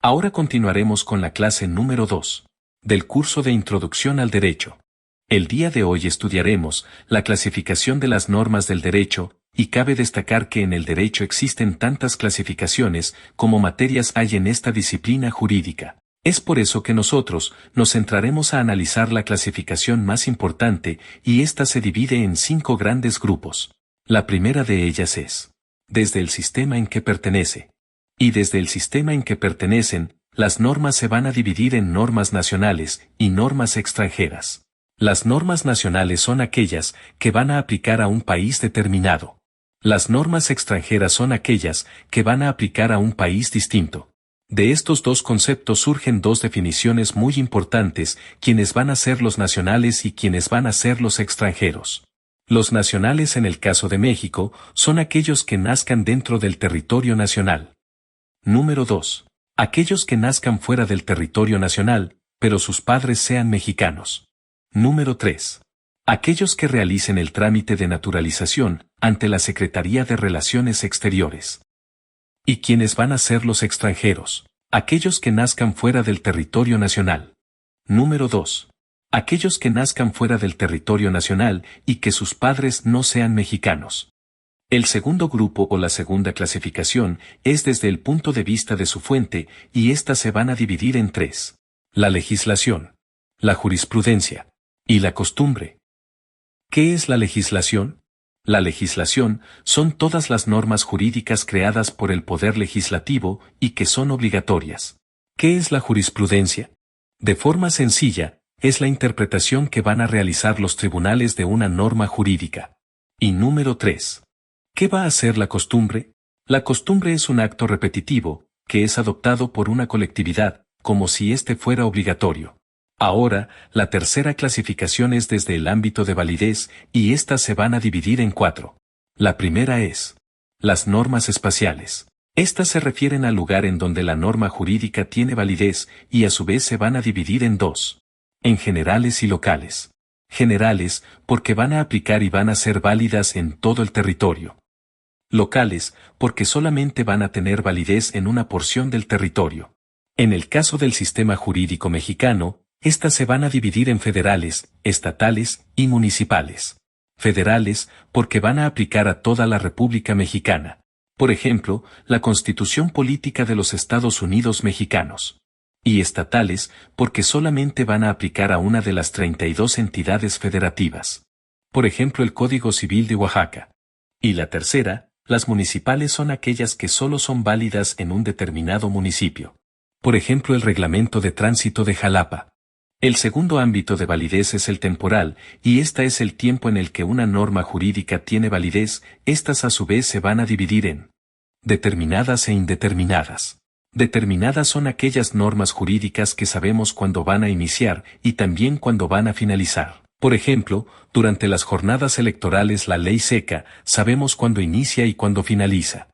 Ahora continuaremos con la clase número 2 del curso de Introducción al Derecho. El día de hoy estudiaremos la clasificación de las normas del derecho, y cabe destacar que en el derecho existen tantas clasificaciones como materias hay en esta disciplina jurídica. Es por eso que nosotros nos centraremos a analizar la clasificación más importante, y esta se divide en 5 grandes grupos. La primera de ellas es desde el sistema en que pertenece. Y desde el sistema en que pertenecen, las normas se van a dividir en normas nacionales y normas extranjeras. Las normas nacionales son aquellas que van a aplicar a un país determinado. Las normas extranjeras son aquellas que van a aplicar a un país distinto. De estos dos conceptos surgen dos definiciones muy importantes, quienes van a ser los nacionales y quienes van a ser los extranjeros. Los nacionales en el caso de México son aquellos que nazcan dentro del territorio nacional. Número 2. Aquellos que nazcan fuera del territorio nacional, pero sus padres sean mexicanos. Número 3. Aquellos que realicen el trámite de naturalización ante la Secretaría de Relaciones Exteriores. ¿Y quiénes van a ser los extranjeros? Aquellos que nazcan fuera del territorio nacional. Número 2. Aquellos que nazcan fuera del territorio nacional y que sus padres no sean mexicanos. El segundo grupo o la segunda clasificación es desde el punto de vista de su fuente, y éstas se van a dividir en 3. La legislación, la jurisprudencia y la costumbre. ¿Qué es la legislación? La legislación son todas las normas jurídicas creadas por el Poder Legislativo y que son obligatorias. ¿Qué es la jurisprudencia? De forma sencilla, es la interpretación que van a realizar los tribunales de una norma jurídica. Y número 3. ¿Qué va a ser la costumbre? La costumbre es un acto repetitivo, que es adoptado por una colectividad, como si éste fuera obligatorio. Ahora, la tercera clasificación es desde el ámbito de validez, y éstas se van a dividir en 4. La primera es las normas espaciales. Estas se refieren al lugar en donde la norma jurídica tiene validez, y a su vez se van a dividir en 2. En generales y locales. Generales, porque van a aplicar y van a ser válidas en todo el territorio. Locales, porque solamente van a tener validez en una porción del territorio. En el caso del sistema jurídico mexicano, estas se van a dividir en federales, estatales y municipales. Federales, porque van a aplicar a toda la República Mexicana. Por ejemplo, la Constitución Política de los Estados Unidos Mexicanos. Y estatales, porque solamente van a aplicar a una de las 32 entidades federativas. Por ejemplo, el Código Civil de Oaxaca. Y la tercera, las municipales son aquellas que solo son válidas en un determinado municipio. Por ejemplo, el Reglamento de Tránsito de Jalapa. El segundo ámbito de validez es el temporal, y esta es el tiempo en el que una norma jurídica tiene validez. Estas a su vez se van a dividir en determinadas e indeterminadas. Determinadas son aquellas normas jurídicas que sabemos cuándo van a iniciar y también cuándo van a finalizar. Por ejemplo, durante las jornadas electorales la ley seca, sabemos cuándo inicia y cuándo finaliza.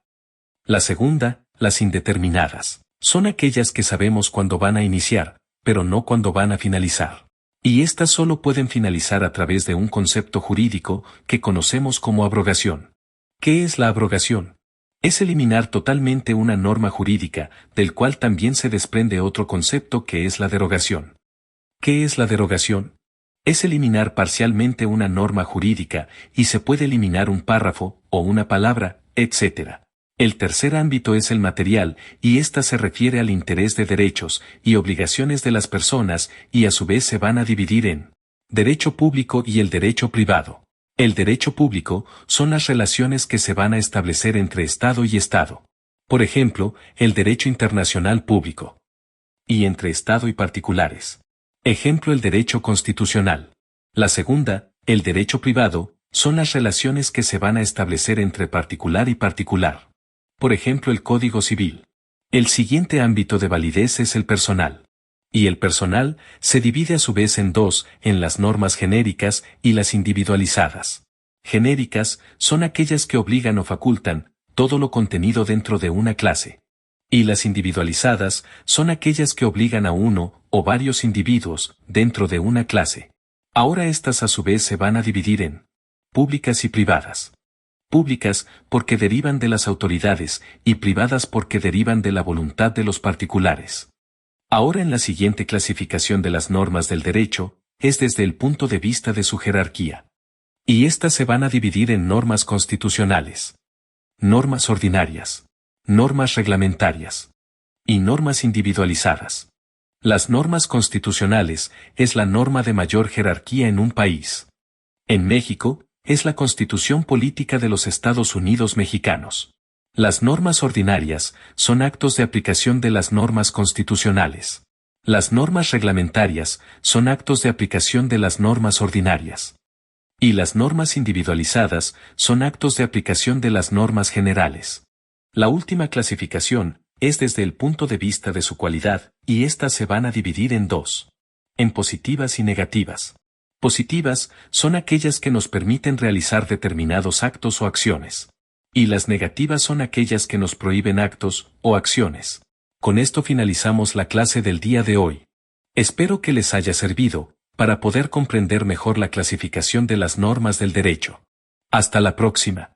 La segunda, las indeterminadas, son aquellas que sabemos cuándo van a iniciar, pero no cuándo van a finalizar. Y estas solo pueden finalizar a través de un concepto jurídico que conocemos como abrogación. ¿Qué es la abrogación? Es eliminar totalmente una norma jurídica, del cual también se desprende otro concepto que es la derogación. ¿Qué es la derogación? Es eliminar parcialmente una norma jurídica, y se puede eliminar un párrafo, o una palabra, etc. El tercer ámbito es el material, y ésta se refiere al interés de derechos y obligaciones de las personas, y a su vez se van a dividir en derecho público y el derecho privado. El derecho público son las relaciones que se van a establecer entre Estado y Estado. Por ejemplo, el derecho internacional público. Y entre Estado y particulares. Ejemplo, el derecho constitucional. La segunda, el derecho privado, son las relaciones que se van a establecer entre particular y particular. Por ejemplo, el Código Civil. El siguiente ámbito de validez es el personal. Y el personal se divide a su vez en 2, en las normas genéricas y las individualizadas. Genéricas son aquellas que obligan o facultan todo lo contenido dentro de una clase. Y las individualizadas son aquellas que obligan a uno o varios individuos dentro de una clase. Ahora estas a su vez se van a dividir en públicas y privadas. Públicas porque derivan de las autoridades y privadas porque derivan de la voluntad de los particulares. Ahora en la siguiente clasificación de las normas del derecho, es desde el punto de vista de su jerarquía. Y estas se van a dividir en normas constitucionales, normas ordinarias, normas reglamentarias y normas individualizadas. Las normas constitucionales es la norma de mayor jerarquía en un país. En México, es la Constitución Política de los Estados Unidos Mexicanos. Las normas ordinarias son actos de aplicación de las normas constitucionales. Las normas reglamentarias son actos de aplicación de las normas ordinarias. Y las normas individualizadas son actos de aplicación de las normas generales. La última clasificación es desde el punto de vista de su cualidad, y éstas se van a dividir en dos. En positivas y negativas. Positivas son aquellas que nos permiten realizar determinados actos o acciones. Y las negativas son aquellas que nos prohíben actos o acciones. Con esto finalizamos la clase del día de hoy. Espero que les haya servido, para poder comprender mejor la clasificación de las normas del derecho. Hasta la próxima.